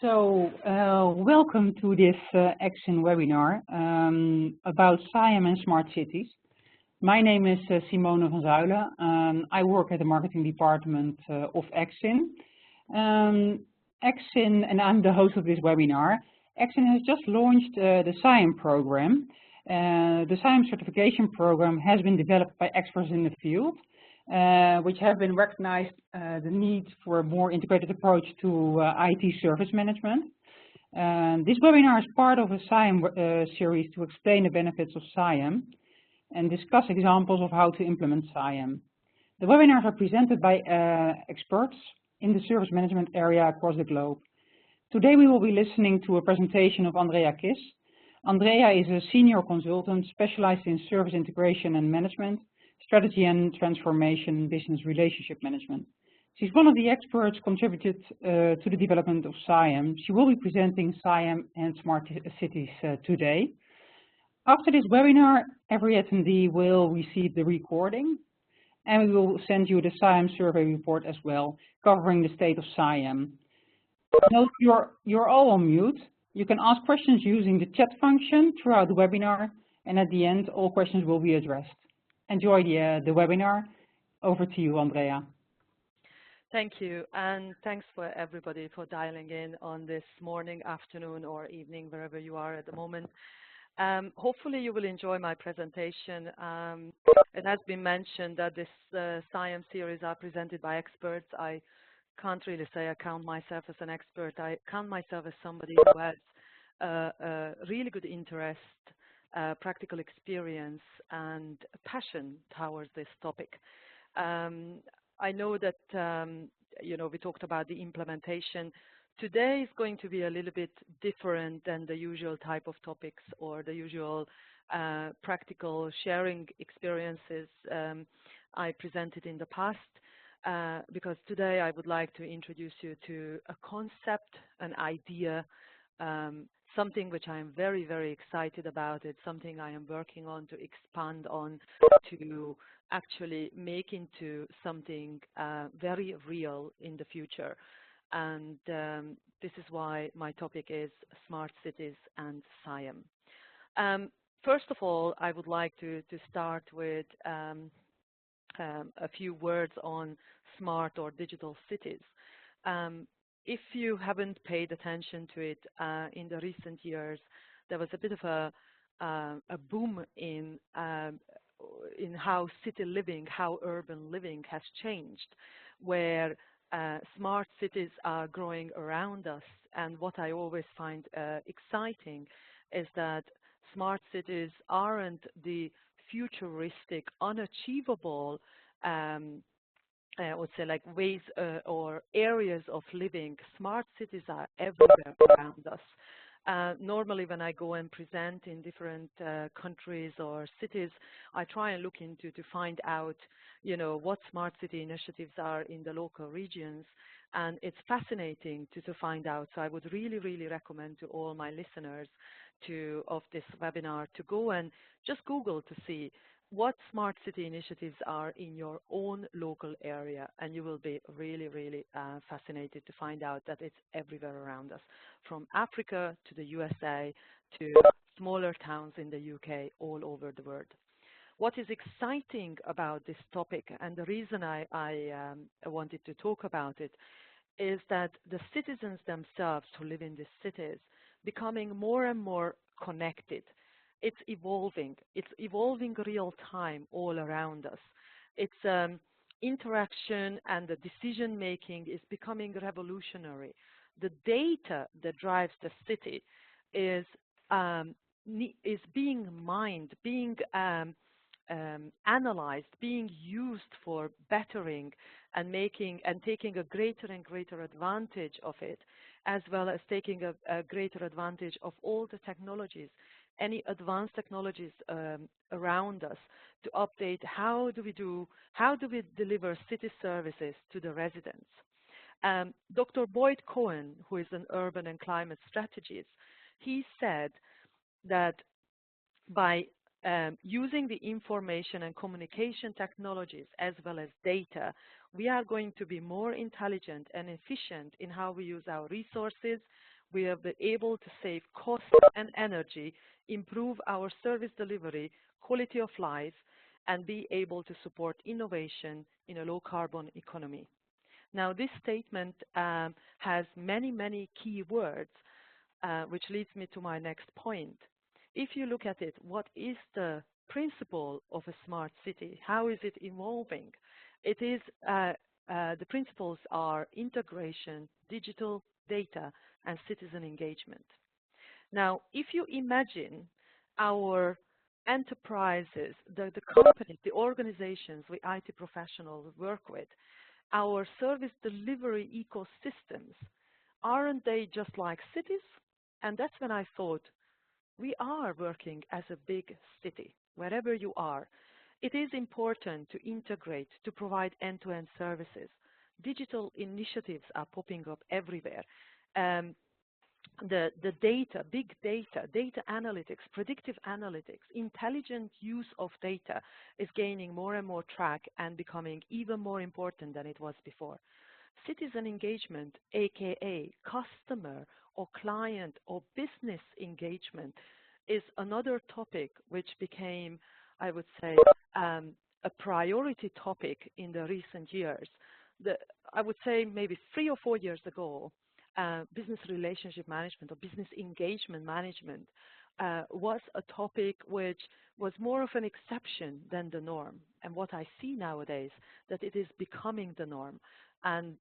Welcome to this EXIN webinar about SIAM and smart cities. My name is Simone van Zuilen. I work at the marketing department of EXIN. EXIN, and I'm the host of this webinar. EXIN has just launched the SIAM program. The SIAM certification program has been developed by experts in the field, which have been recognized the need for a more integrated approach to IT service management. This webinar is part of a SIAM series to explain the benefits of SIAM and discuss examples of how to implement SIAM. The webinars are presented by experts in the service management area across the globe. Today we will be listening to a presentation of Andrea Kis. Andrea is a senior consultant specialized in service integration and management, strategy and transformation, business relationship management. She's one of the experts contributed to the development of SIAM. She will be presenting SIAM and smart cities today. After this webinar, every attendee will receive the recording, and we will send you the SIAM survey report as well, covering the state of SIAM. Note you're all on mute. You can ask questions using the chat function throughout the webinar, and at the end, all questions will be addressed. Enjoy the webinar. Over to you, Andrea. Thank you, and thanks for everybody for dialing in on this morning, afternoon, or evening, wherever you are at the moment. Hopefully you will enjoy my presentation. It has been mentioned that this SIAM series are presented by experts. I can't really say I count myself as an expert. I count myself as somebody who has a really good interest, practical experience, and passion towards this topic. I know that we talked about the implementation. Today is going to be a little bit different than the usual type of topics or the usual practical sharing experiences I presented in the past, because today I would like to introduce you to a concept, an idea, something which I am very, very excited about. It's something I am working on to expand on, to actually make into something very real in the future. And this is why my topic is smart cities and SIAM. First of all, I would like to start with a few words on smart or digital cities. If you haven't paid attention to it in the recent years, there was a bit of a boom in how city living, how urban living has changed, where smart cities are growing around us. And what I always find exciting is that smart cities aren't the futuristic, unachievable I would say like ways or areas of living. Smart cities are everywhere around us. Normally when I go and present in different countries or cities, I try and look into to find out, what smart city initiatives are in the local regions. And it's fascinating to find out. So I would really, really recommend to all my listeners of this webinar to go and just Google to see what smart city initiatives are in your own local area, and you will be really, really fascinated to find out that it's everywhere around us, from Africa to the USA to smaller towns in the UK, all over the world. What is exciting about this topic, and the reason I wanted to talk about it, is that the citizens themselves who live in these cities becoming more and more connected. It's evolving real time all around us. It's interaction and the decision making is becoming revolutionary. The data that drives the city is being mined, being analyzed, being used for bettering and taking a greater and greater advantage of it, as well as taking a greater advantage of all the technologies, any advanced technologies around us, to update how do we deliver city services to the residents. Dr. Boyd Cohen, who is an urban and climate strategist, he said that by using the information and communication technologies as well as data, we are going to be more intelligent and efficient in how we use our resources. We will be able to save cost and energy, improve our service delivery, quality of life, and be able to support innovation in a low-carbon economy. Now, this statement has many, many key words, which leads me to my next point. If you look at it, what is the principle of a smart city? How is it evolving? It is, the principles are integration, digital, data, and citizen engagement. Now, if you imagine our enterprises, the companies, the organizations we IT professionals work with, our service delivery ecosystems, aren't they just like cities? And that's when I thought, we are working as a big city, wherever you are. It is important to integrate, to provide end-to-end services. Digital initiatives are popping up everywhere. The data, big data, data analytics, predictive analytics, intelligent use of data is gaining more and more track and becoming even more important than it was before. Citizen engagement, aka customer or client or business engagement, is another topic which became, I would say, a priority topic in the recent years. I would say maybe 3 or 4 years ago, business relationship management or business engagement management was a topic which was more of an exception than the norm. And what I see nowadays, that it is becoming the norm. And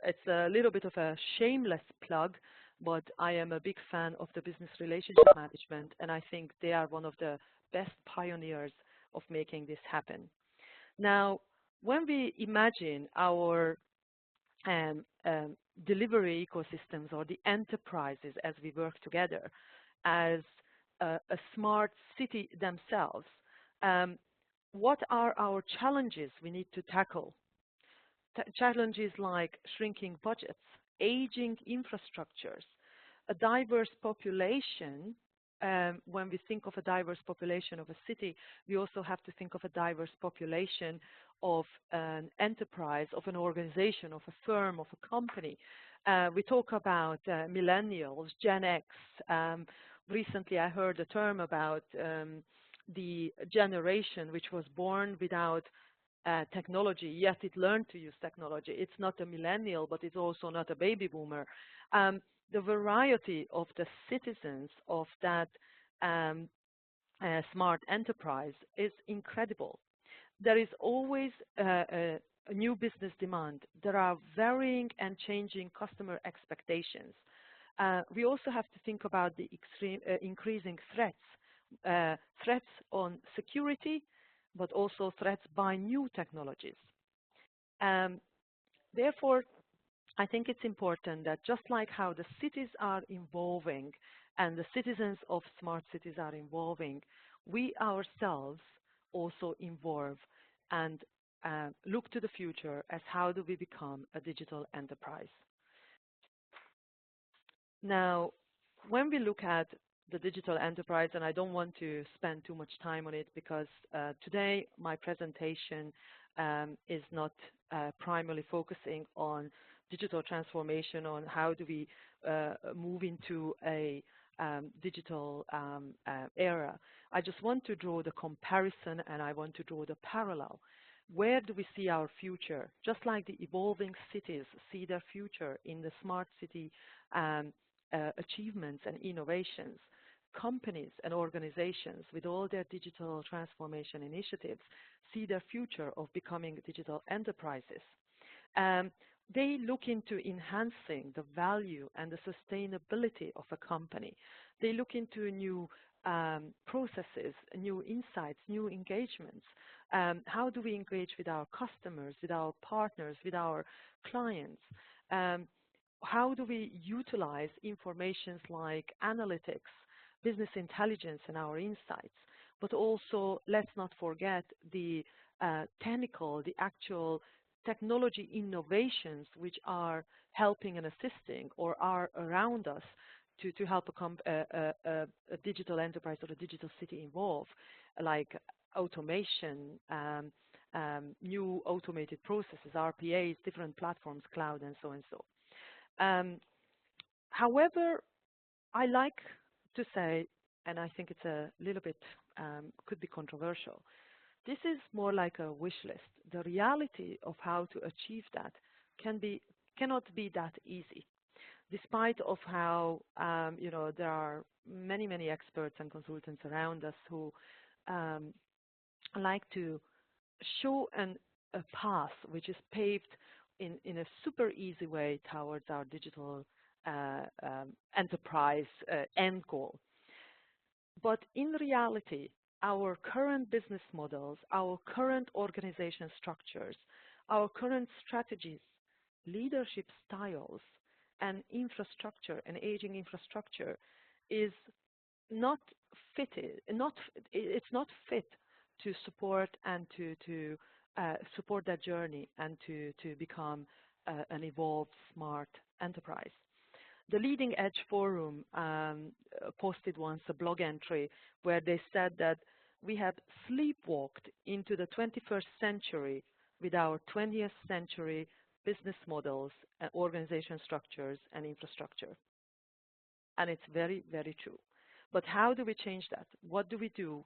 it's a little bit of a shameless plug, but I am a big fan of the business relationship management, and I think they are one of the best pioneers of making this happen. Now, when we imagine our delivery ecosystems or the enterprises as we work together as a smart city themselves, what are our challenges we need to tackle? Challenges like shrinking budgets, aging infrastructures, a diverse population. When we think of a diverse population of a city, we also have to think of a diverse population of an enterprise, of an organization, of a firm, of a company. We talk about millennials, Gen X. Recently, I heard a term about the generation which was born without technology, yet it learned to use technology. It's not a millennial, but it's also not a baby boomer. The variety of the citizens of that smart enterprise is incredible. There is always a new business demand. There are varying and changing customer expectations. We also have to think about the increasing threats, threats on security, but also threats by new technologies. Therefore, I think it's important that just like how the cities are evolving and the citizens of smart cities are evolving, we ourselves also evolve and look to the future as how do we become a digital enterprise. Now, when we look at the digital enterprise, and I don't want to spend too much time on it because today my presentation is not primarily focusing on digital transformation, on how do we move into a digital era. I just want to draw the comparison and I want to draw the parallel. Where do we see our future? Just like the evolving cities see their future in the smart city achievements and innovations, companies and organizations with all their digital transformation initiatives see their future of becoming digital enterprises. They look into enhancing the value and the sustainability of a company. They look into new processes, new insights, new engagements. How do we engage with our customers, with our partners, with our clients? How do we utilize information like analytics, business intelligence, and our insights? But also, let's not forget the technical, the actual technology innovations which are helping and assisting or are around us to help a digital enterprise or a digital city evolve, like automation, new automated processes, RPAs, different platforms, cloud, and so and so. However, I like to say, and I think it's a little bit, could be controversial, this is more like a wish list. The reality of how to achieve that cannot be that easy, despite of how there are many experts and consultants around us who like to show a path which is paved in a super easy way towards our digital enterprise end goal. But in reality, our current business models, our current organization structures, our current strategies, leadership styles, and infrastructure and aging infrastructure is not fitted. It's not fit to support and to support that journey and to become an evolved, smart enterprise. The Leading Edge Forum posted once a blog entry where they said that we have sleepwalked into the 21st century with our 20th century business models, organization structures, and infrastructure. And it's very, very true. But how do we change that? What do we do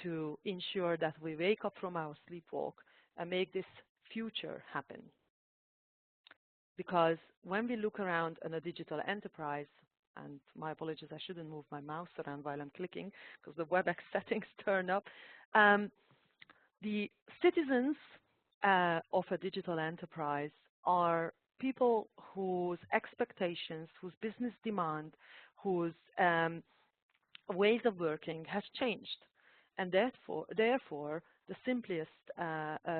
to ensure that we wake up from our sleepwalk and make this future happen? Because when we look around in a digital enterprise, and my apologies, I shouldn't move my mouse around while I'm clicking because the WebEx settings turn up. The citizens of a digital enterprise are people whose expectations, whose business demand, whose ways of working has changed. And therefore the simplest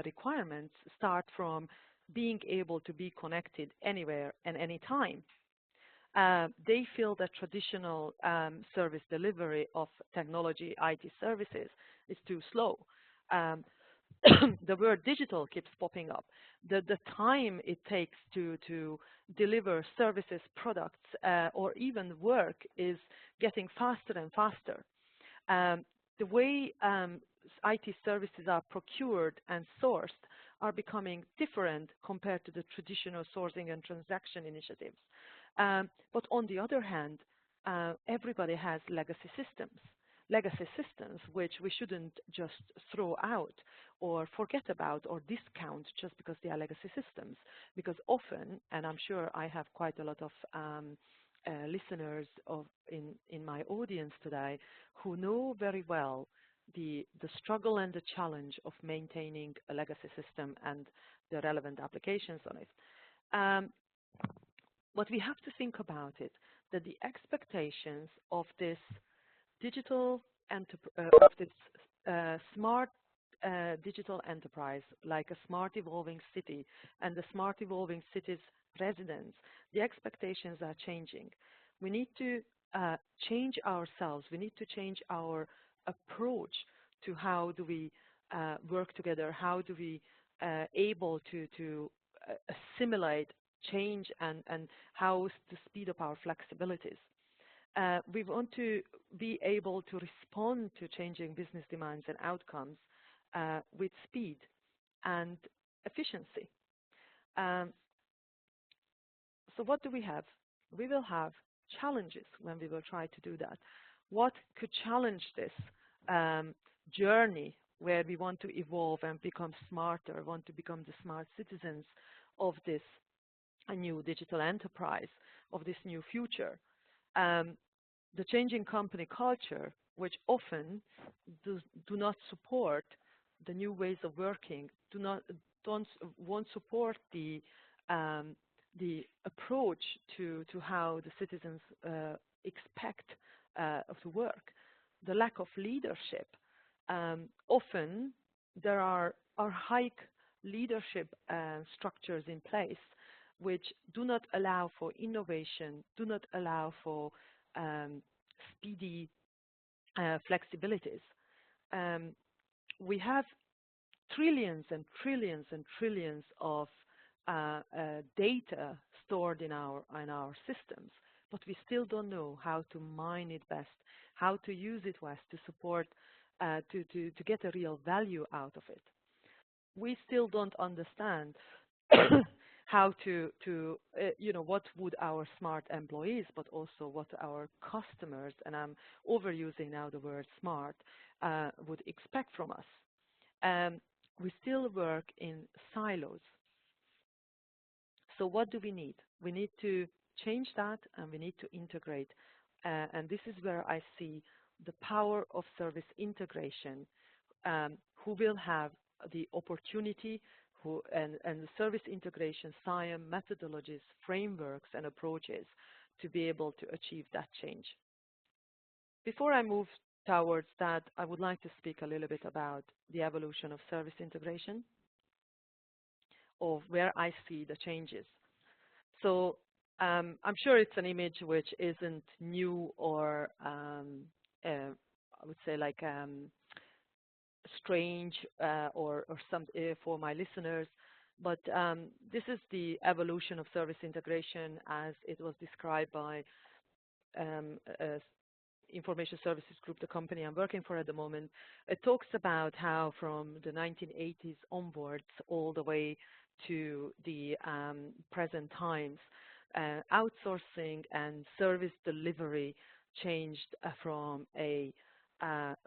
requirements start from being able to be connected anywhere and anytime. They feel that traditional service delivery of technology, IT services, is too slow. The word digital keeps popping up. The time it takes to deliver services, products, or even work is getting faster and faster. The way IT services are procured and sourced are becoming different compared to the traditional sourcing and transaction initiatives. But on the other hand, everybody has legacy systems which we shouldn't just throw out or forget about or discount just because they are legacy systems. Because often, and I'm sure I have quite a lot of listeners in my audience today who know very well the struggle and the challenge of maintaining a legacy system and the relevant applications on it. But we have to think about it, that the expectations of this digital smart digital enterprise, like a smart evolving city and the smart evolving city's residents, the expectations are changing. We need to change ourselves. We need to change our approach to how do we work together, how do we able to assimilate change and how to speed up our flexibilities. We want to be able to respond to changing business demands and outcomes with speed and efficiency. So what do we have? We will have challenges when we will try to do that. What could challenge this journey where we want to evolve and become smarter, want to become the smart citizens of this new digital enterprise, of this new future? The changing company culture, which often do not support the new ways of working, won't support the approach to how the citizens expect to work. The lack of leadership. Often there are archaic leadership structures in place which do not allow for innovation, do not allow for speedy flexibilities. We have trillions and trillions and trillions of data stored in our systems, but we still don't know how to mine it best, how to use it best to support, to get a real value out of it. We still don't understand how what would our smart employees, but also what our customers, and I'm overusing now the word smart, would expect from us. We still work in silos. So what do we need? We need to change that, and we need to integrate. And this is where I see the power of service integration, who will have the opportunity, and the service integration, SIAM methodologies, frameworks, and approaches to be able to achieve that change. Before I move towards that, I would like to speak a little bit about the evolution of service integration, of where I see the changes. So I'm sure it's an image which isn't new or I would say like strange or some for my listeners, but this is the evolution of service integration as it was described by Information Services Group, the company I'm working for at the moment. It talks about how from the 1980s onwards all the way to the present times, outsourcing and service delivery changed from a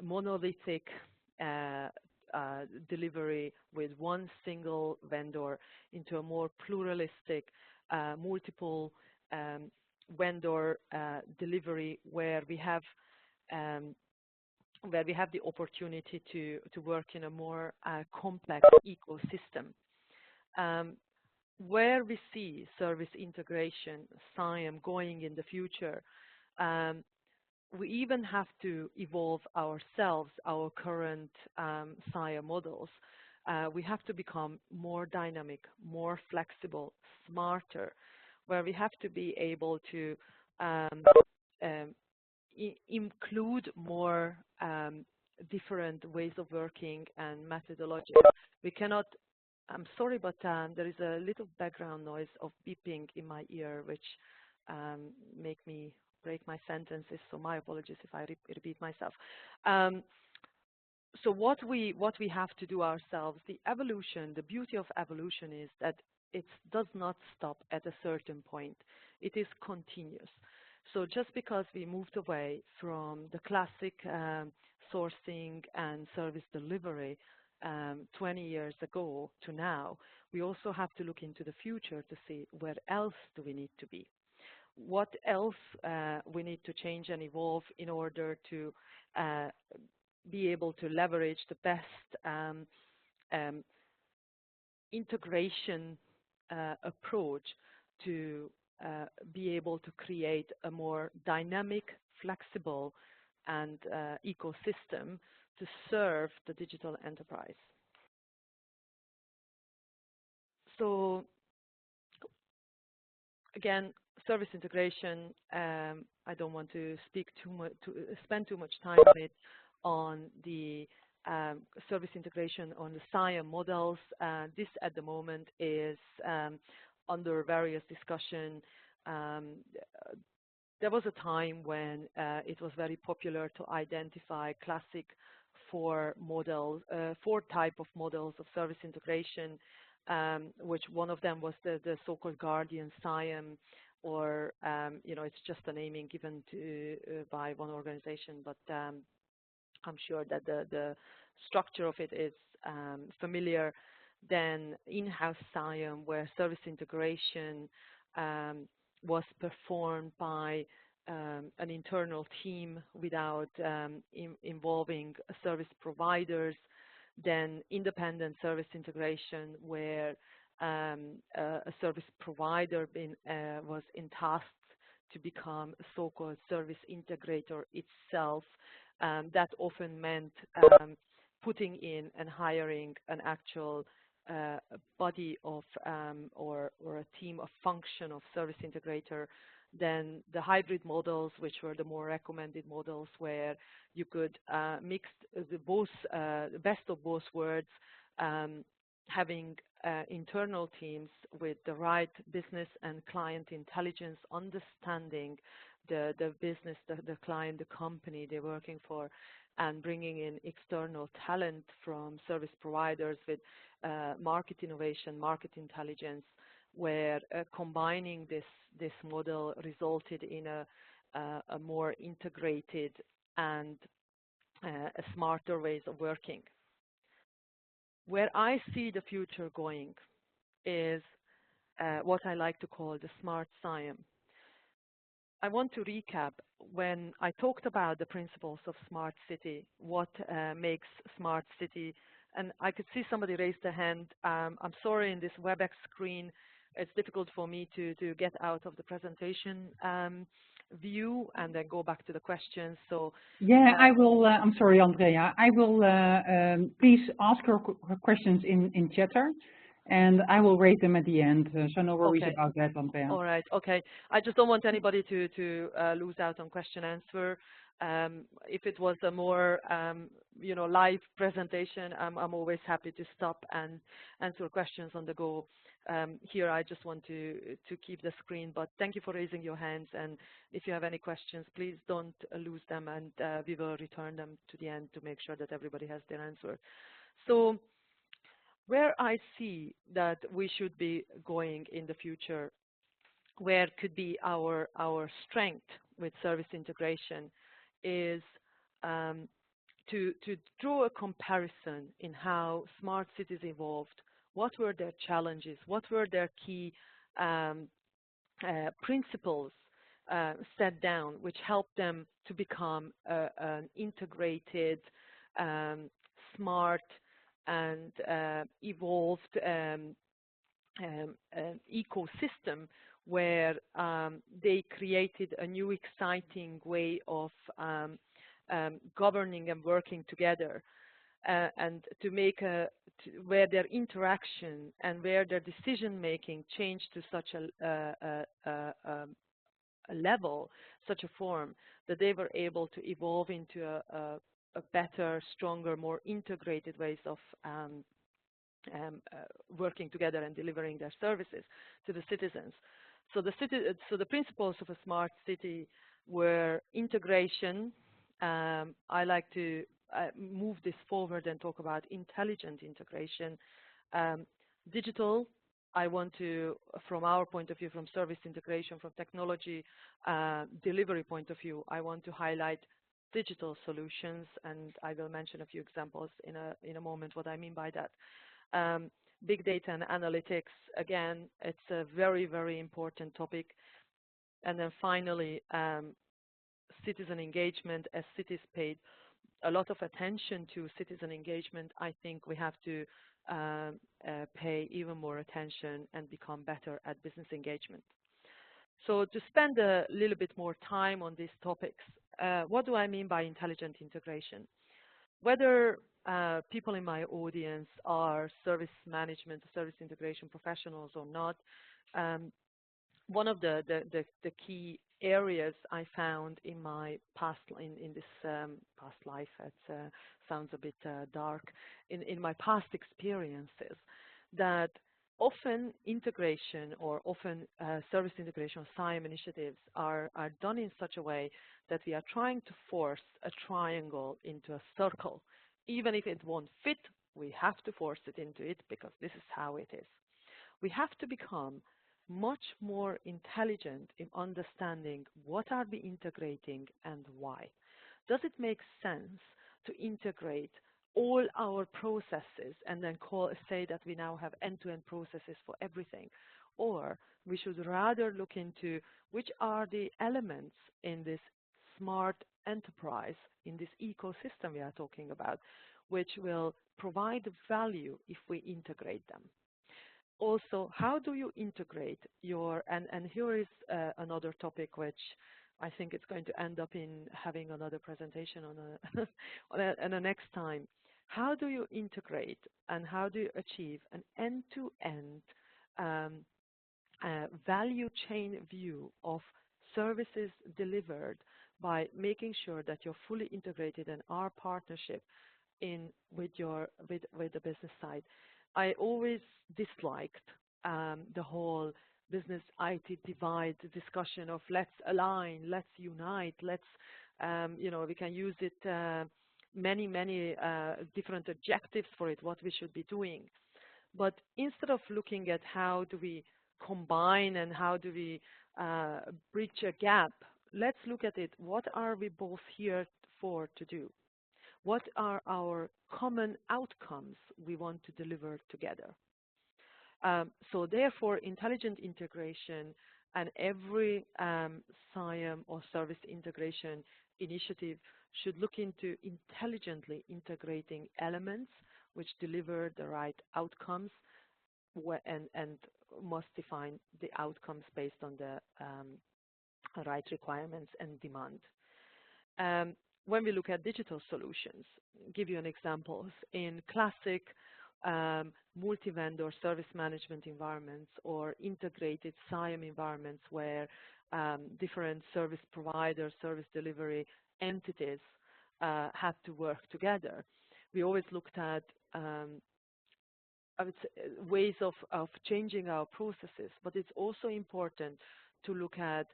monolithic delivery with one single vendor into a more pluralistic, multiple vendor delivery where we have the opportunity to work in a more complex ecosystem. Where we see service integration, SIAM, going in the future, we even have to evolve ourselves, our current SIAM models. We have to become more dynamic, more flexible, smarter, where we have to be able to include more different ways of working and methodologies. We cannot, I'm sorry, but there is a little background noise of beeping in my ear, which make me break my sentences, so my apologies if I repeat myself. So what we have to do ourselves, the evolution, the beauty of evolution is that it does not stop at a certain point. It is continuous. So just because we moved away from the classic sourcing and service delivery 20 years ago to now, we also have to look into the future to see where else do we need to be. What else we need to change and evolve in order to be able to leverage the best integration approach to be able to create a more dynamic, flexible, and ecosystem to serve the digital enterprise. So again, service integration, I don't want to speak too much, spend too much time on it, on the service integration on the SIAM models. This at the moment is under various discussion. There was a time when it was very popular to identify classic four type of models of service integration, which one of them was the so-called Guardian SIAM, or it's just a naming given to by one organization, but I'm sure that the structure of it is familiar. Then in-house SIAM, where service integration was performed by an internal team without involving service providers. Then independent service integration, where a service provider was tasked to become a so-called service integrator itself. That often meant putting in and hiring an actual body of or a team of function of service integrator. Then the hybrid models, which were the more recommended models, where you could mix the best of both worlds, having internal teams with the right business and client intelligence, understanding the business, the client, the company they're working for, and bringing in external talent from service providers with market innovation, market intelligence, where combining this model resulted in a more integrated and a smarter ways of working. Where I see the future going is what I like to call the smart SIAM. I want to recap when I talked about the principles of smart city, what makes smart city, and I could see somebody raise their hand. I'm sorry, in this WebEx screen, it's difficult for me to get out of the presentation view and then go back to the questions. So yeah, I will. I'm sorry, Andrea. I will please ask your questions in chatter, and I will rate them at the end. So no worries okay. about that, Andrea. All right. Okay. I just don't want anybody to lose out on question answer. If it was a more live presentation, I'm always happy to stop and answer questions on the go. Here, I just want to keep the screen, but thank you for raising your hands. And if you have any questions, please don't lose them, and we will return them to the end to make sure that everybody has their answer. So where I see that we should be going in the future, where could be our strength with service integration, is to draw a comparison in how smart cities evolved. What were their challenges? What were their key principles set down, which helped them to become an integrated, smart, and evolved ecosystem, where they created a new exciting way of governing and working together, and to make where their interaction and where their decision making changed to such a level, such a form, that they were able to evolve into a better, stronger, more integrated ways of working together and delivering their services to the citizens. So the principles of a smart city were integration. I like to move this forward and talk about intelligent integration. Digital, I want to, from our point of view, from service integration, from technology delivery point of view, I want to highlight digital solutions, and I will mention a few examples in a moment what I mean by that. Big data and analytics, again, it's a very, very important topic. And then finally, citizen engagement. As cities paid a lot of attention to citizen engagement, I think we have to pay even more attention and become better at business engagement. So to spend a little bit more time on these topics, what do I mean by intelligent integration? Whether people in my audience are service management, service integration professionals or not, one of the key areas I found in my past, in this past life, it sounds a bit dark, in my past experiences, that often integration or often service integration or SIAM initiatives are done in such a way that we are trying to force a triangle into a circle. Even if it won't fit, we have to force it into it because this is how it is. We have to become much more intelligent in understanding what are we integrating and why. Does it make sense to integrate all our processes and then say that we now have end-to-end processes for everything? Or we should rather look into which are the elements in this smart enterprise, in this ecosystem we are talking about, which will provide value if we integrate them. Also, how do you integrate your, and here is another topic which I think it's going to end up in having another presentation on a next time. How do you integrate and how do you achieve an end-to-end value chain view of services delivered by making sure that you're fully integrated in our partnership with the business side? I always disliked the whole business IT divide discussion of let's align, let's unite, we can use it, many different objectives for it, what we should be doing. But instead of looking at how do we combine and how do we bridge a gap, let's look at it. What are we both here for to do? What are our common outcomes we want to deliver together? So therefore, intelligent integration and every SIAM or service integration initiative should look into intelligently integrating elements which deliver the right outcomes and must define the outcomes based on the right requirements and demand. When we look at digital solutions, give you an example. In classic multi-vendor service management environments or integrated SIAM environments where different service providers, service delivery entities had to work together, we always looked at I would say, ways of changing our processes, but it's also important to look at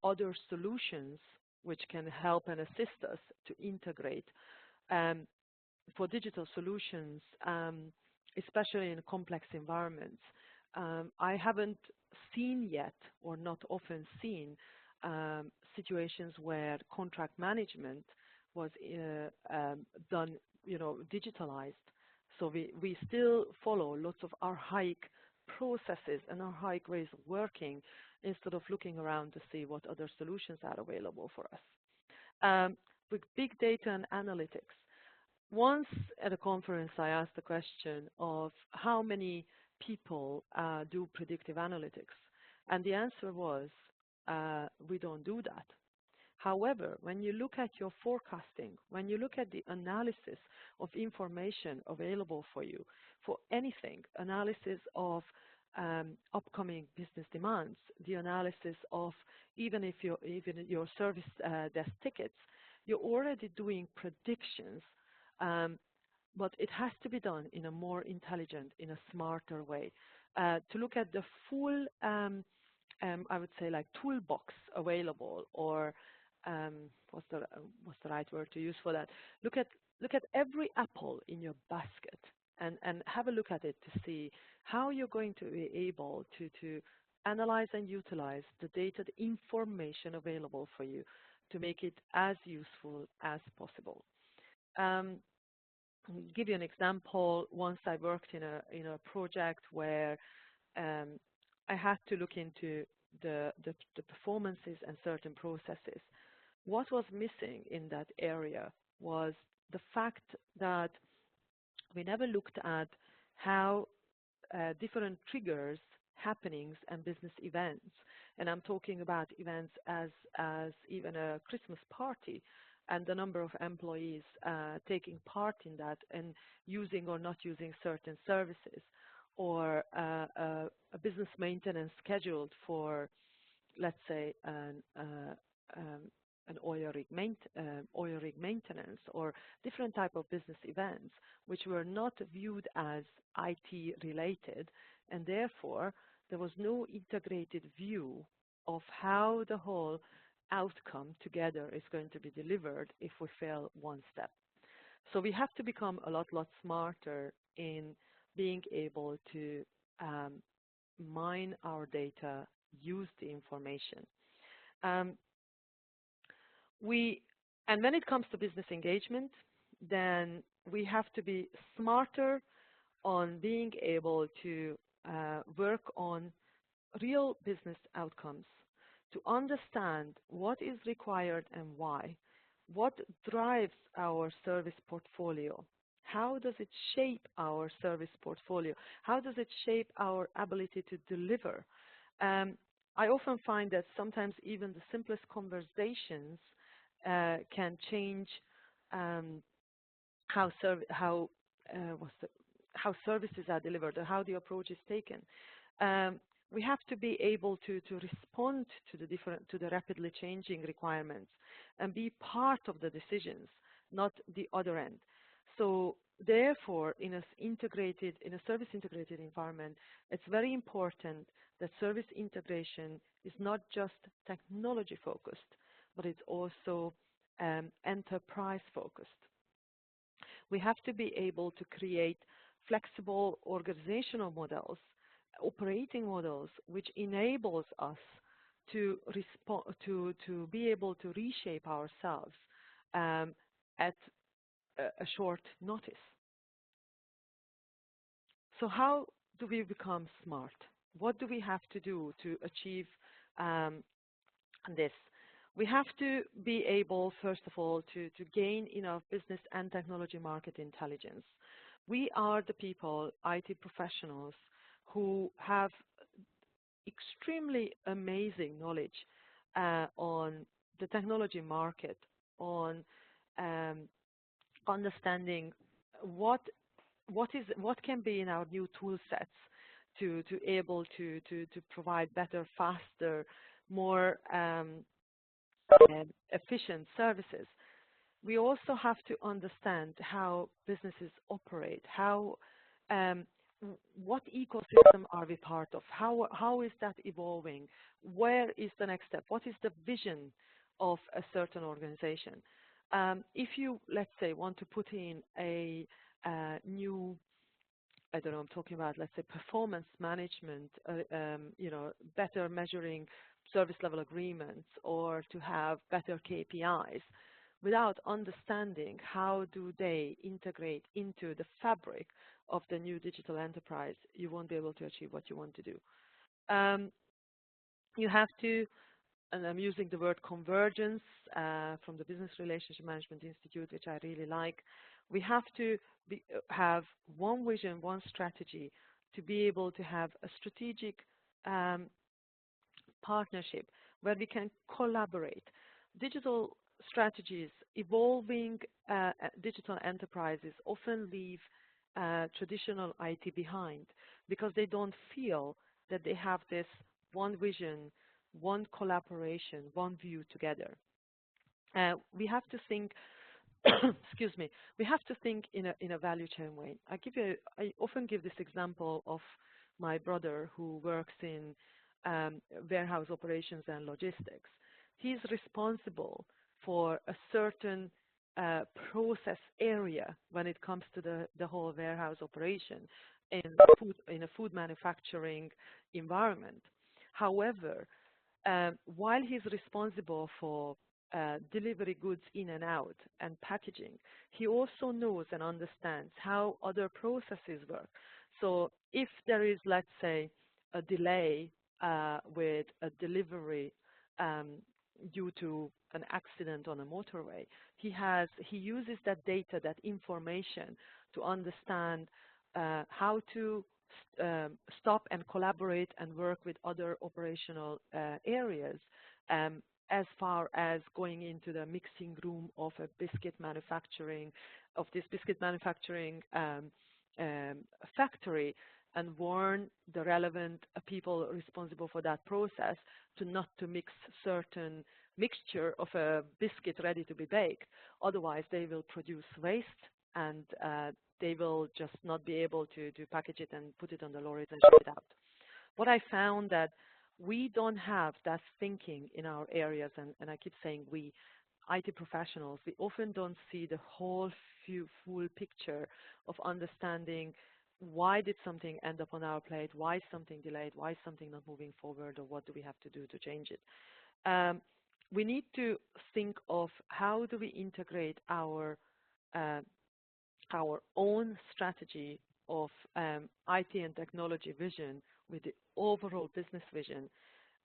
other solutions which can help and assist us to integrate. For digital solutions, especially in complex environments, I haven't seen yet or not often seen situations where contract management was done, digitalized. So we still follow lots of archaic processes and archaic ways of working instead of looking around to see what other solutions are available for us. With big data and analytics, once at a conference I asked the question of how many people do predictive analytics, and the answer was we don't do that. However, when you look at your forecasting, when you look at the analysis of information available for you, for anything, analysis of upcoming business demands, the analysis of even your service desk tickets, you're already doing predictions, but it has to be done in a more intelligent, in a smarter way. To look at the full, I would say, like toolbox available, or what's the right word to use for that? Look at every apple in your basket and have a look at it to see how you're going to be able to analyze and utilize the data, the information available for you to make it as useful as possible. I'll give you an example. Once I worked in a project where I had to look into the performances and certain processes. What was missing in that area was the fact that we never looked at how different triggers, happenings, and business events, and I'm talking about events as even a Christmas party, and the number of employees taking part in that and using or not using certain services, or a business maintenance scheduled for, let's say, an oil rig maintenance, or different type of business events which were not viewed as IT related, and therefore there was no integrated view of how the whole outcome together is going to be delivered if we fail one step. So we have to become a lot smarter in being able to mine our data, use the information. And when it comes to business engagement, then we have to be smarter on being able to work on real business outcomes, to understand what is required and why, what drives our service portfolio, how does it shape our service portfolio, how does it shape our ability to deliver. I often find that sometimes even the simplest conversations can change how services are delivered or how the approach is taken. We have to be able to respond to the rapidly changing requirements and be part of the decisions, not the other end. So therefore, in a service integrated environment, it's very important that service integration is not just technology focused, but it's also enterprise focused. We have to be able to create flexible organizational models, operating models, which enables us to be able to reshape ourselves at a short notice. So how do we become smart? What do we have to do to achieve this? We have to be able, first of all, to gain enough business and technology market intelligence. We are the people, IT professionals, who have extremely amazing knowledge on the technology market, on understanding what can be in our new tool sets to able to provide better, faster, more efficient services. We also have to understand how businesses operate, what ecosystem are we part of, how is that evolving, where is the next step, what is the vision of a certain organization. If you, let's say, want to put in a new, I don't know, I'm talking about, let's say, performance management, better measuring service level agreements, or to have better KPIs, without understanding how do they integrate into the fabric of the new digital enterprise, you won't be able to achieve what you want to do. You have to, and I'm using the word convergence from the Business Relationship Management Institute, which I really like. We have to have one vision, one strategy to be able to have a strategic partnership where we can collaborate. Digital strategies, evolving digital enterprises often leave traditional IT behind because they don't feel that they have this one vision, one collaboration, one view together. We have to think, excuse me, we have to think in a value chain way. I often give this example of my brother who works in warehouse operations and logistics. He's responsible for a certain process area when it comes to the whole warehouse operation in a food manufacturing environment. However, while he's responsible for delivery goods in and out and packaging, he also knows and understands how other processes work. So if there is, let's say, a delay with a delivery due to an accident on a motorway, he uses that data, that information, to understand how to stop and collaborate and work with other operational areas, as far as going into the mixing room of a biscuit manufacturing, factory, and warn the relevant people responsible for that process not to mix certain mixture of a biscuit ready to be baked. Otherwise, they will produce waste, and they will just not be able to package it and put it on the lorries and ship it out. What I found that we don't have that thinking in our areas, and I keep saying we, IT professionals, we often don't see the whole full picture of understanding why did something end up on our plate, why is something delayed, why is something not moving forward, or what do we have to do to change it. We need to think of how do we integrate our own strategy of IT and technology vision with the overall business vision.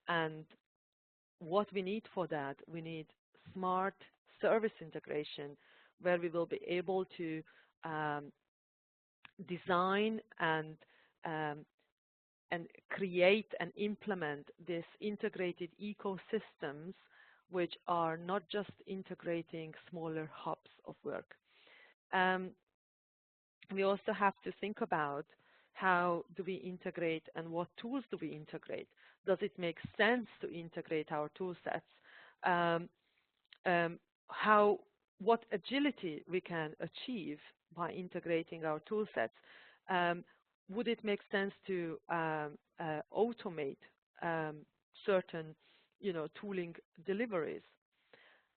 And what we need for that, we need smart service integration, where we will be able to design and create and implement these integrated ecosystems, which are not just integrating smaller hubs of work. We also have to think about how do we integrate and what tools do we integrate. Does it make sense to integrate our tool sets? what agility we can achieve by integrating our tool sets. Would it make sense to automate certain, tooling deliveries?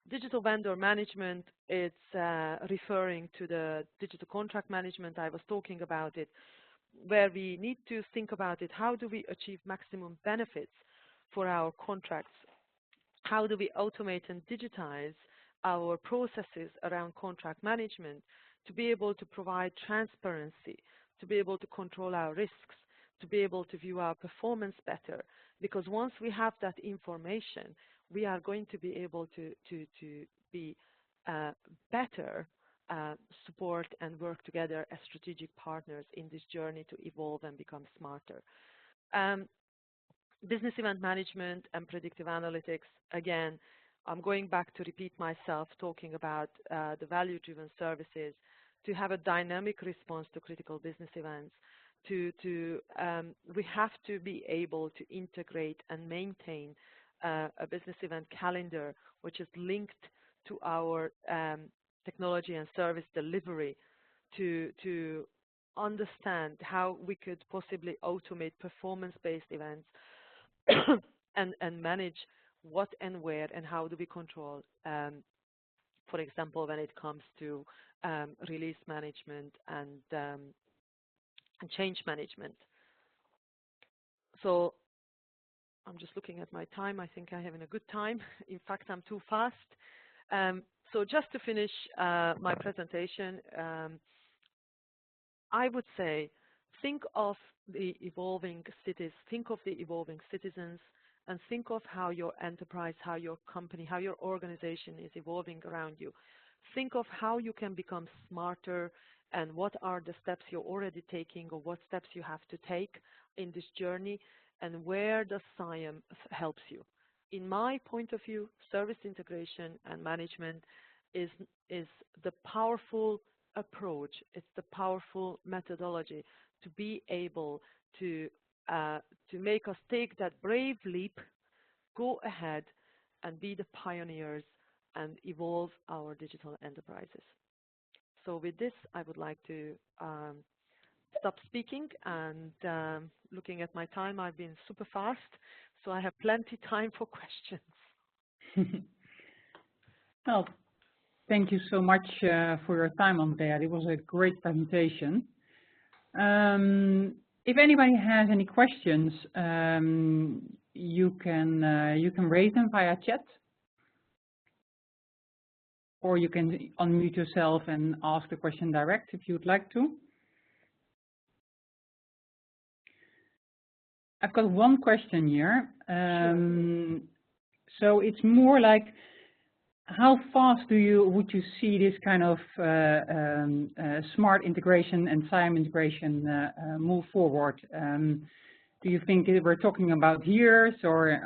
Digital vendor management, it's referring to the digital contract management. I was talking about it, where we need to think about it. How do we achieve maximum benefits for our contracts? How do we automate and digitize our processes around contract management to be able to provide transparency, to be able to control our risks, to be able to view our performance better? Because once we have that information, we are going to be able to be better support and work together as strategic partners in this journey to evolve and become smarter. Business event management and predictive analytics, again, I'm going back to repeat myself, talking about the value-driven services, to have a dynamic response to critical business events. We have to be able to integrate and maintain a business event calendar which is linked to our technology and service delivery to understand how we could possibly automate performance-based events and manage what and where and how do we control, for example, when it comes to release management and change management. So I'm just looking at my time. I think I'm having a good time. In fact, I'm too fast. So just to finish my presentation, I would say think of the evolving cities, think of the evolving citizens, and think of how your enterprise, how your company, how your organization is evolving around you. Think of how you can become smarter and what are the steps you're already taking or what steps you have to take in this journey, and where does SIAM helps you. In my point of view, service integration and management is the powerful approach. It's the powerful methodology to be able to make us take that brave leap, go ahead and be the pioneers and evolve our digital enterprises. So with this, I would like to stop speaking and looking at my time, I've been super fast, so I have plenty time for questions. Well, thank you so much for your time, Andrea. It was a great presentation. If anybody has any questions, you can raise them via chat, or you can unmute yourself and ask the question direct if you'd like to. I've got one question here. Sure. So it's more like, how fast would you see this kind of smart integration and SIAM integration move forward? Do you think we're talking about years, or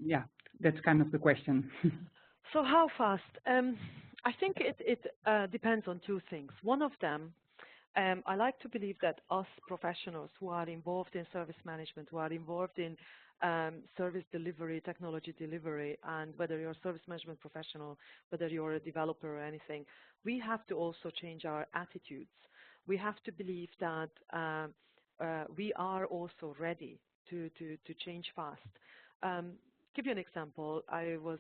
yeah, that's kind of the question. So how fast? I think it depends on two things. One of them, I like to believe that us professionals who are involved in service management, who are involved in service delivery, technology delivery, and whether you're a service management professional, whether you're a developer or anything, we have to also change our attitudes. We have to believe that we are also ready to change fast. Give you an example. I was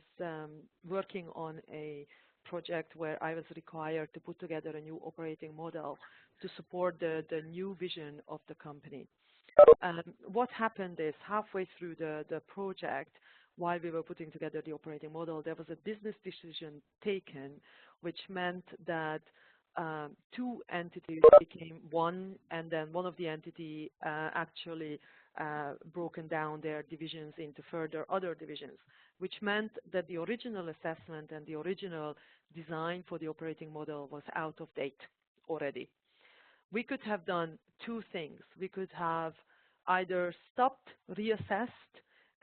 working on a project where I was required to put together a new operating model to support the new vision of the company. What happened is, halfway through the project, while we were putting together the operating model, there was a business decision taken, which meant that two entities became one, and then one of the entity actually broken down their divisions into further other divisions, which meant that the original assessment and the original design for the operating model was out of date already. We could have done two things. We could have either stopped, reassessed,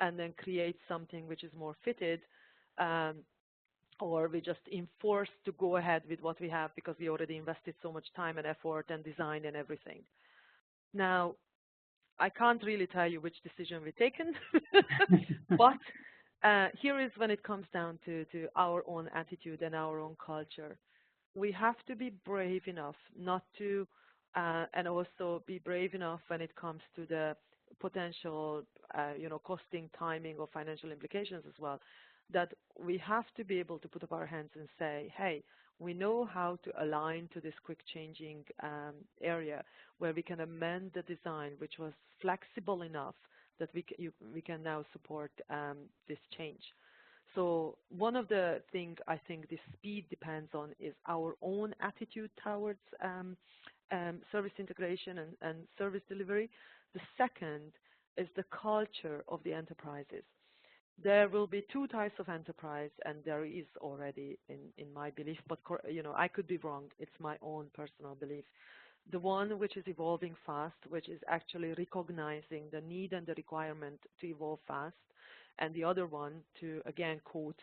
and then create something which is more fitted, or we just enforced to go ahead with what we have because we already invested so much time and effort and design and everything. Now, I can't really tell you which decision we've taken, but here is when it comes down to our own attitude and our own culture. We have to be brave enough not to, and also be brave enough when it comes to the potential, costing, timing, or financial implications as well, that we have to be able to put up our hands and say, hey, we know how to align to this quick changing area where we can amend the design, which was flexible enough that we can now support this change. So one of the things I think the speed depends on is our own attitude towards service integration and service delivery. The second is the culture of the enterprises. There will be two types of enterprise, and there is already in my belief, but I could be wrong. It's my own personal belief. The one which is evolving fast, which is actually recognizing the need and the requirement to evolve fast, and the other one, to again quote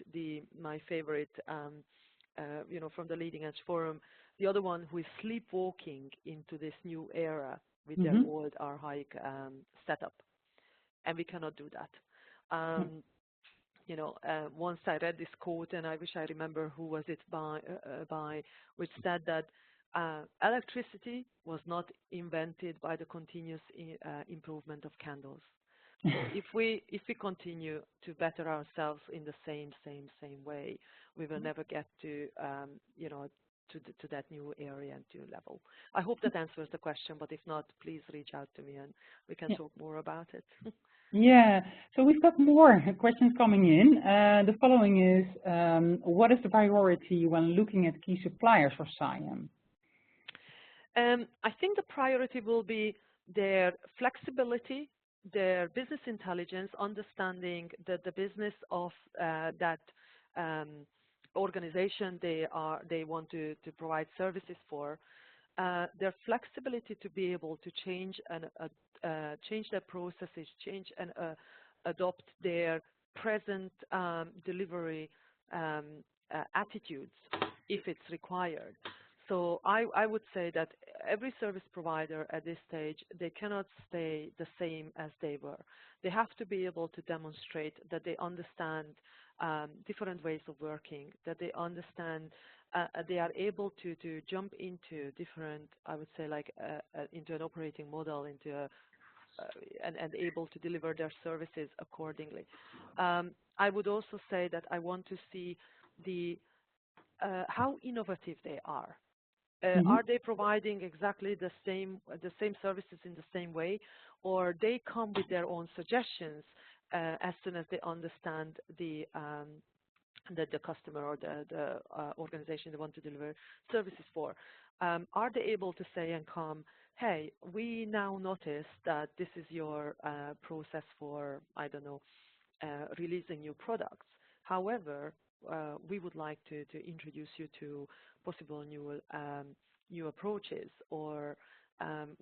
my favorite, from the Leading Edge Forum, the other one who is sleepwalking into this new era with their old archaic setup, and we cannot do that. Once I read this quote, and I wish I remember who was it by, which said that electricity was not invented by the continuous improvement of candles. So if we continue to better ourselves in the same way, we will never get to to that new area and to level. I hope that answers the question, but if not, please reach out to me and we can talk more about it. Yeah, so we've got more questions coming in. The following is, what is the priority when looking at key suppliers for SIAM? I think the priority will be their flexibility, their business intelligence, understanding that the business of that organization they want to provide services for, their flexibility to be able to change their processes, change and adopt their present delivery attitudes if it's required. So I would say that every service provider at this stage, they cannot stay the same as they were. They have to be able to demonstrate that they understand different ways of working, that they understand, they are able to jump into different, I would say, like into an operating model, into and able to deliver their services accordingly. I would also say that I want to see how innovative they are. Are they providing exactly the same services in the same way, or they come with their own suggestions as soon as they understand the customer or the organization they want to deliver services for? Are they able to say and come, hey, we now notice that this is your process for, I don't know, releasing new products. However, we would like to introduce you to possible new approaches, or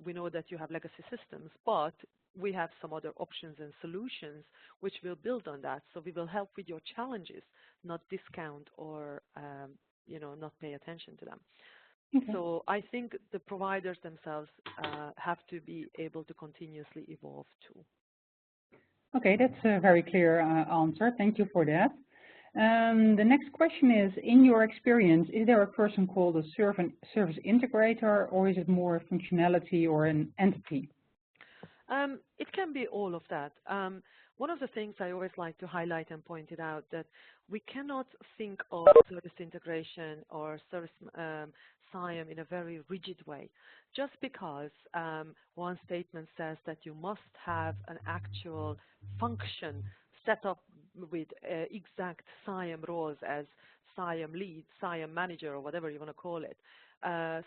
we know that you have legacy systems, but we have some other options and solutions which will build on that. So we will help with your challenges, not discount or not pay attention to them. Okay. So I think the providers themselves have to be able to continuously evolve too. Okay, that's a very clear answer. Thank you for that. The next question is, in your experience, is there a person called a service integrator, or is it more functionality or an entity? It can be all of that. One of the things I always like to highlight and point it out, that we cannot think of service integration or service SIAM in a very rigid way. Just because one statement says that you must have an actual function set up with exact SIAM roles as SIAM lead, SIAM manager, or whatever you want to call it.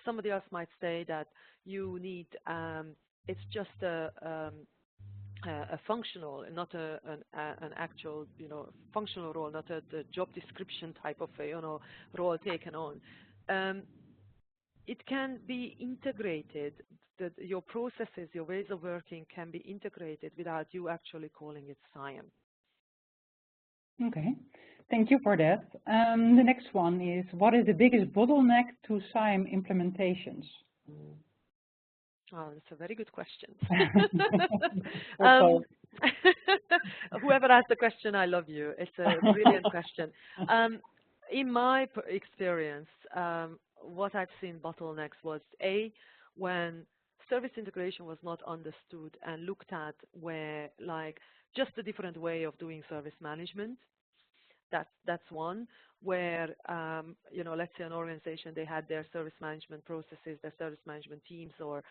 Somebody else might say that you need, it's just a functional, not an actual, functional role, not a job description type of role taken on. It can be integrated, that your processes, your ways of working can be integrated without you actually calling it SIAM. Okay, thank you for that. The next one is, what is the biggest bottleneck to SIAM implementations? Oh, that's a very good question. Whoever asked the question, I love you. It's a brilliant question. In my experience, what I've seen bottlenecks was when service integration was not understood and looked at where like just a different way of doing service management. That's one where let's say an organization, they had their service management processes, their service management teams or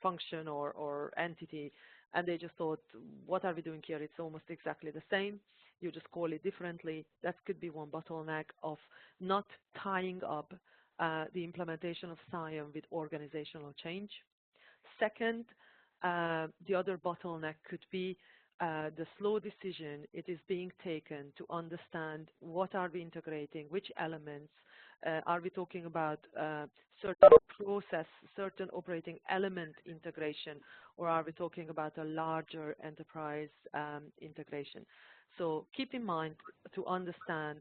function or entity, and they just thought, what are we doing here? It's almost exactly the same. You just call it differently. That could be one bottleneck of not tying up the implementation of SIAM with organizational change. Second, the other bottleneck could be the slow decision it is being taken to understand what are we integrating, which elements, are we talking about certain process, certain operating element integration, or are we talking about a larger enterprise integration? So keep in mind to understand,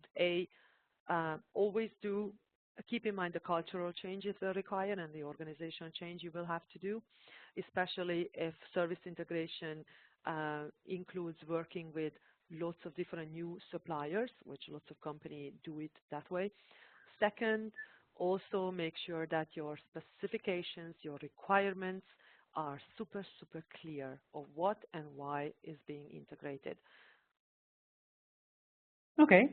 always do keep in mind the cultural changes that are required and the organizational change you will have to do, especially if service integration includes working with lots of different new suppliers, which lots of companies do it that way. Second, also make sure that your specifications, your requirements are super, super clear of what and why is being integrated. Okay,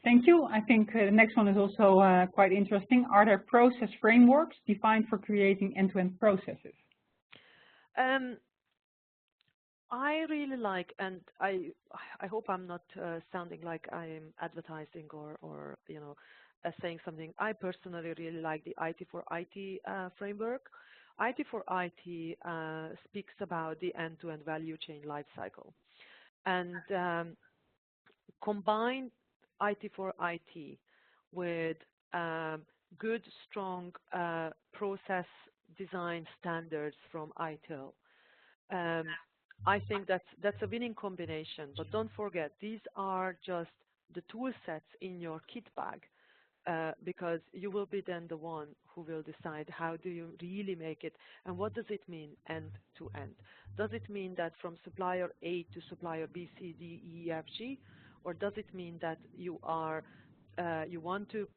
thank you. I think the next one is also quite interesting. Are there process frameworks defined for creating end-to-end processes? I really like, and I hope I'm not sounding like I'm advertising or saying something. I personally really like the IT for IT framework. IT for IT speaks about the end-to-end value chain lifecycle, and combine IT for IT with good, strong process design standards from ITIL. I think that's a winning combination. But don't forget, these are just the tool sets in your kit bag, because you will be then the one who will decide how do you really make it and what does it mean end to end. Does it mean that from supplier A to supplier B, C, D, E, F, G, or does it mean that you want to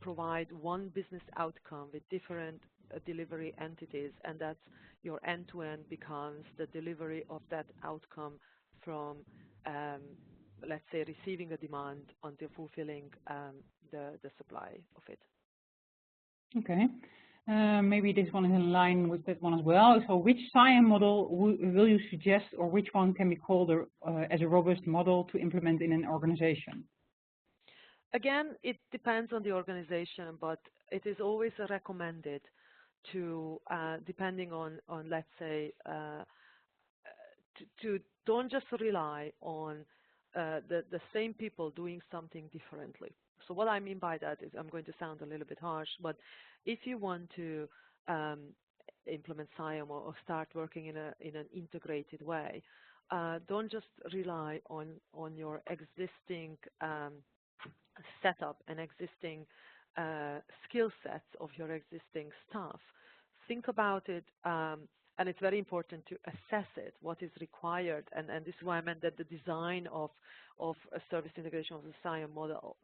provide one business outcome with different delivery entities, and that's your end-to-end becomes the delivery of that outcome from, let's say, receiving a demand until fulfilling the supply of it. Okay. Maybe this one is in line with that one as well. So which SIAM model will you suggest, or which one can be called as a robust model to implement in an organization? Again, it depends on the organization, but it is always recommended to, depending on let's say, to don't just rely on the same people doing something differently. So what I mean by that is, I'm going to sound a little bit harsh, but if you want to implement SIAM or start working in an integrated way, don't just rely on your existing setup and existing skill sets of your existing staff. Think about it, and it's very important to assess it, what is required, and this is why I meant that the design of a service integration of the SIAM model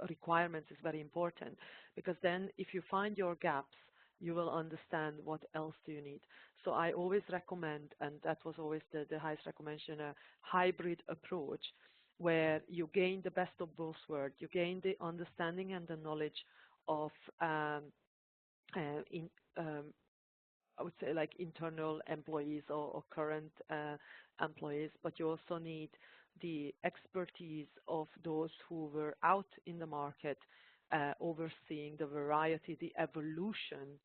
requirements is very important, because then if you find your gaps, you will understand what else do you need. So I always recommend, and that was always the highest recommendation, a hybrid approach, where you gain the best of both worlds. You gain the understanding and the knowledge of I would say like internal employees or current employees, but you also need the expertise of those who were out in the market overseeing the variety, the evolution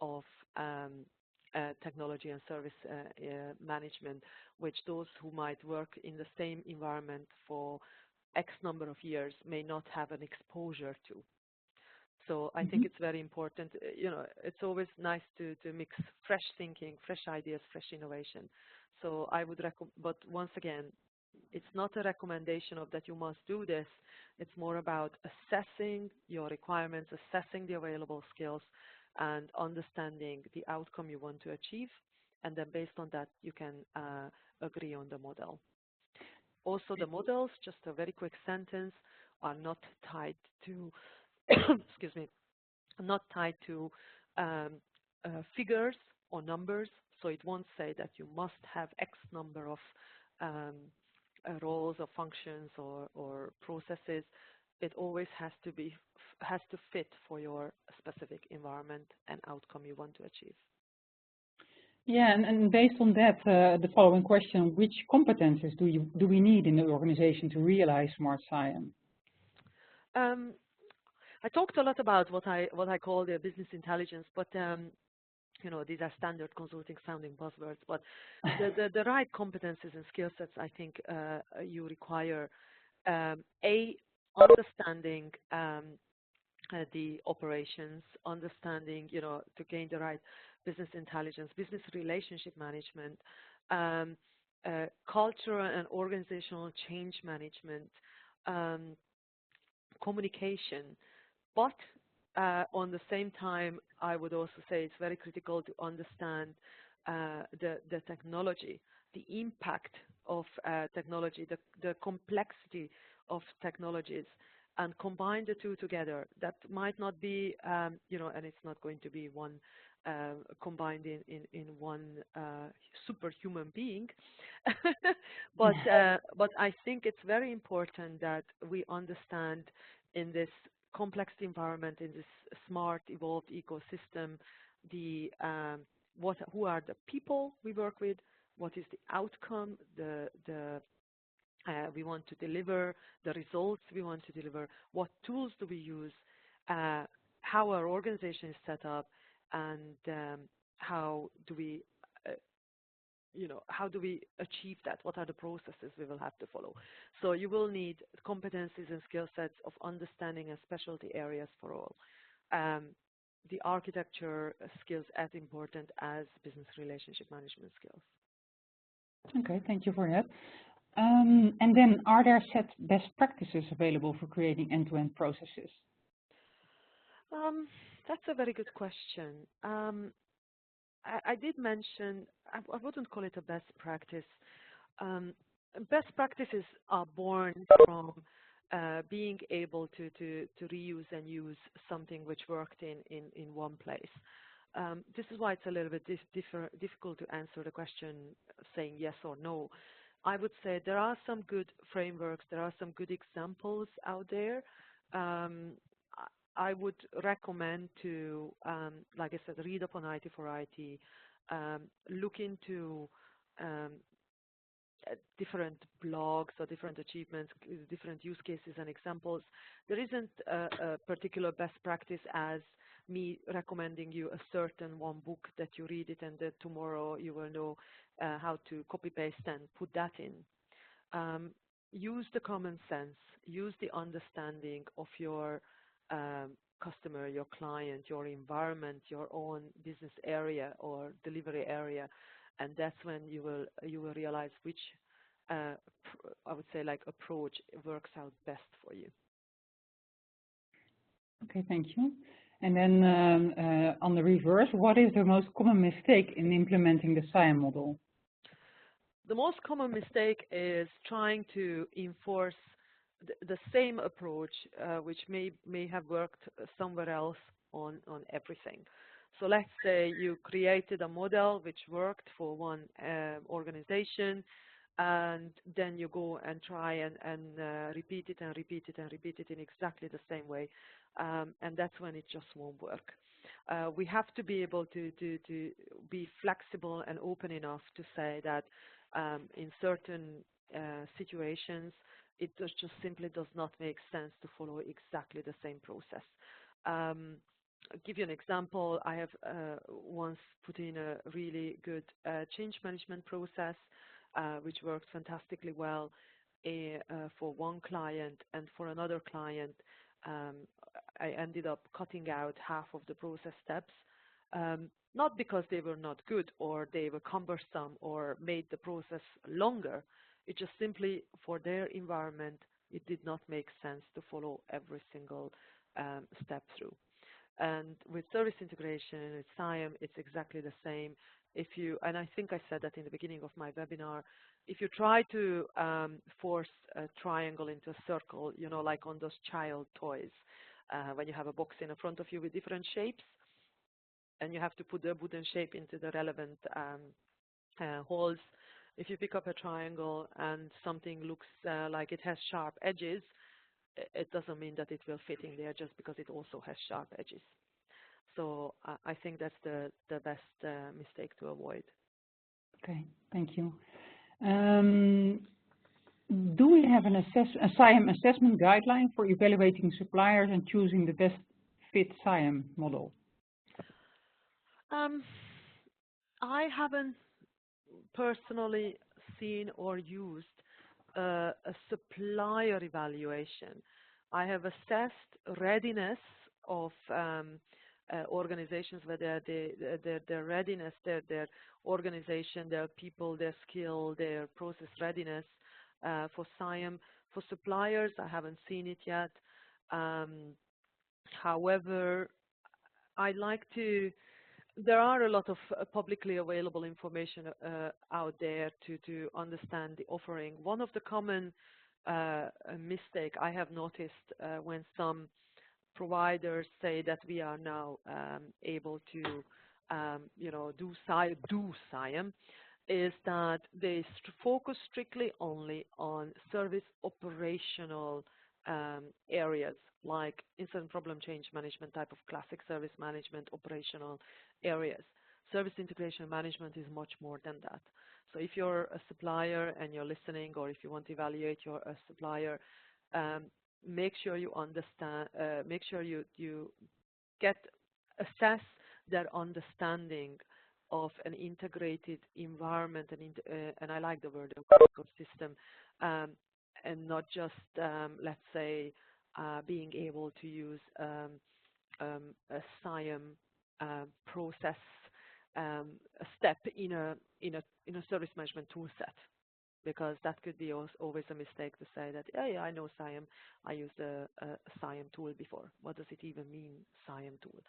of technology and service management, which those who might work in the same environment for X number of years may not have an exposure to. So I think it's very important. It's always nice to mix fresh thinking, fresh ideas, fresh innovation. So I would recommend, but once again, it's not a recommendation of that you must do this. It's more about assessing your requirements, assessing the available skills, and understanding the outcome you want to achieve, and then based on that, you can agree on the model. Also, the models, just a very quick sentence, are not tied to, excuse me, not tied to figures or numbers. So it won't say that you must have X number of roles or functions or processes. It always has to fit for your specific environment and outcome you want to achieve. Yeah, and based on that, the following question: which competences do we need in the organization to realize smart SIAM? I talked a lot about what I call the business intelligence, but you know, these are standard consulting sounding buzzwords. But the right competences and skill sets, I think you require understanding the operations, understanding, you know, to gain the right business intelligence, business relationship management, cultural and organizational change management, communication. But on the same time, I would also say it's very critical to understand the technology, the impact of technology, the complexity of technologies, and combine the two together. That might not be, you know, and it's not going to be one combined in one superhuman being. but I think it's very important that we understand in this complex environment, in this smart, evolved ecosystem, who are the people we work with, what is the outcome, we want to deliver, the results we want to deliver, what tools do we use, how our organization is set up, and how do we achieve that? What are the processes we will have to follow? So you will need competencies and skill sets of understanding and specialty areas for all. The architecture skills as important as business relationship management skills. Okay, thank you for that. And then, are there set best practices available for creating end-to-end processes? That's a very good question. I did mention, I wouldn't call it a best practice. Best practices are born from being able to reuse and use something which worked in one place. This is why it's a little bit difficult to answer the question saying yes or no. I would say there are some good frameworks, there are some good examples out there. I would recommend to, like I said, read up on IT for IT, look into different blogs or different achievements, different use cases and examples. There isn't a particular best practice as me recommending you a certain one book that you read it and that tomorrow you will know how to copy paste and put that in. Use the common sense, use the understanding of your customer, your client, your environment, your own business area or delivery area, and that's when you will realize which I would say like approach works out best for you. Okay, thank you. And then on the reverse, what is the most common mistake in implementing the SIAM model? The most common mistake is trying to enforce the same approach which may have worked somewhere else on everything. So let's say you created a model which worked for one organization, and then you go and try and repeat it and repeat it and repeat it in exactly the same way, and that's when it just won't work. We have to be able to be flexible and open enough to say that in certain situations it just simply does not make sense to follow exactly the same process. I'll give you an example. I have once put in a really good change management process which worked fantastically well for one client, and for another client I ended up cutting out half of the process steps, not because they were not good or they were cumbersome or made the process longer. It just simply, for their environment, it did not make sense to follow every single step through. And with service integration, with SIAM, it's exactly the same. if you, and I think I said that in the beginning of my webinar, if you try to force a triangle into a circle, you know, like on those child toys, when you have a box in front of you with different shapes, and you have to put the wooden shape into the relevant holes. If you pick up a triangle and something looks like it has sharp edges, it doesn't mean that it will fit in there just because it also has sharp edges. So I think that's the best mistake to avoid. Okay, thank you. Do we have a SIAM assessment guideline for evaluating suppliers and choosing the best fit SIAM model? I haven't personally seen or used a supplier evaluation. I have assessed readiness of organizations, whether their readiness, their organization, their people, their skill, their process readiness for SIAM. For suppliers, I haven't seen it yet. However, I'd like to. There are a lot of publicly available information out there to understand the offering. One of the common mistake I have noticed when some providers say that we are now able to, do SIAM, is that they focus strictly only on service operational areas like incident problem change management, type of classic service management, operational areas. Service integration management is much more than that. So if you're a supplier and you're listening, or if you want to evaluate your supplier, make sure you understand, make sure you assess their understanding of an integrated environment, and I like the word ecosystem, and not just, let's say, being able to use a SIAM process a step in a service management tool set, because that could be always a mistake to say that, yeah, I know SIAM, I used a SIAM tool before. What does it even mean, SIAM tool?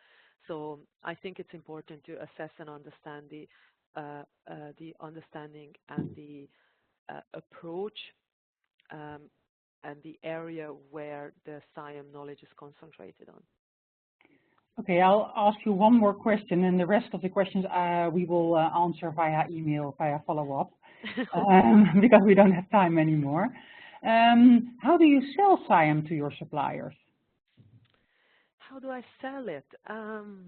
So I think it's important to assess and understand the understanding and the approach and the area where the SIAM knowledge is concentrated on. Okay, I'll ask you one more question, and the rest of the questions we will answer via email, via follow-up, because we don't have time anymore. How do you sell SIAM to your suppliers? How do I sell it?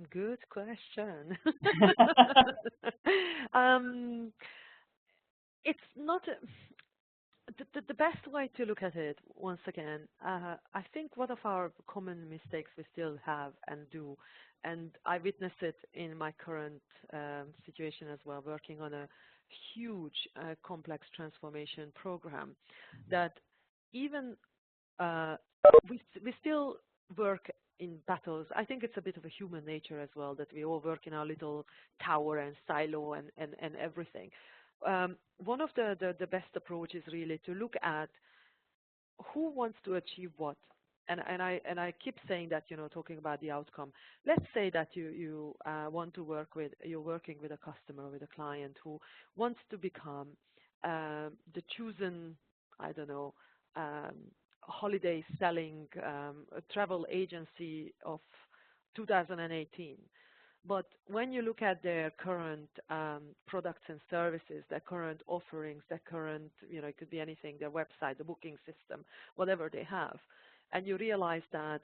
Good question. It's not the best way to look at it. Once again, I think one of our common mistakes we still have and do, and I witness it in my current situation as well, working on a huge complex transformation program, that even we still work in battles. I think it's a bit of a human nature as well, that we all work in our little tower and silo and everything. One of the best approaches really to look at who wants to achieve what. And I keep saying that, talking about the outcome. Let's say that you want to you're working with a customer, with a client who wants to become the chosen, I don't know, holiday selling travel agency of 2018. But when you look at their current products and services, their current offerings, their current, it could be anything, their website, the booking system, whatever they have, and you realize that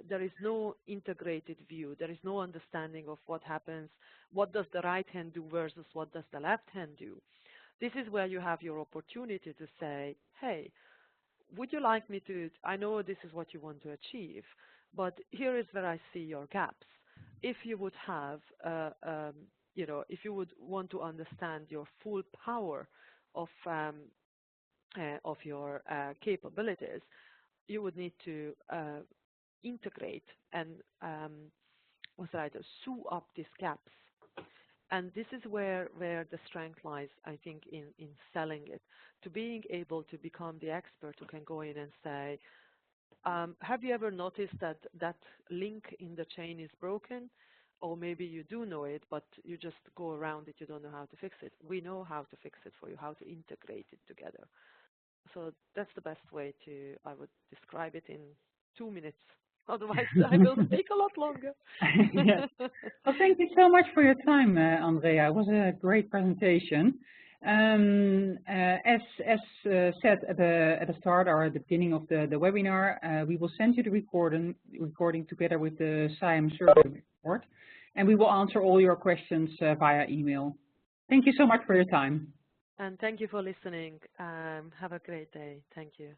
there is no integrated view, there is no understanding of what happens, what does the right hand do versus what does the left hand do. This is where you have your opportunity to say, hey, would you like me to, I know this is what you want to achieve, but here is where I see your gaps. If you would have, if you would want to understand your full power of your capabilities, you would need to integrate and sew up these gaps. And this is where the strength lies, I think, in selling it, to being able to become the expert who can go in and say, have you ever noticed that link in the chain is broken? or maybe you do know it, but you just go around it, you don't know how to fix it. We know how to fix it for you, how to integrate it together. So that's the best way to, I would describe it in 2 minutes. Otherwise, I will speak a lot longer. Yes. Well, thank you so much for your time, Andrea. It was a great presentation. As said at the start or at the beginning of the webinar, we will send you the recording together with the SIAM survey report, and we will answer all your questions via email. Thank you so much for your time. And thank you for listening. Have a great day. Thank you.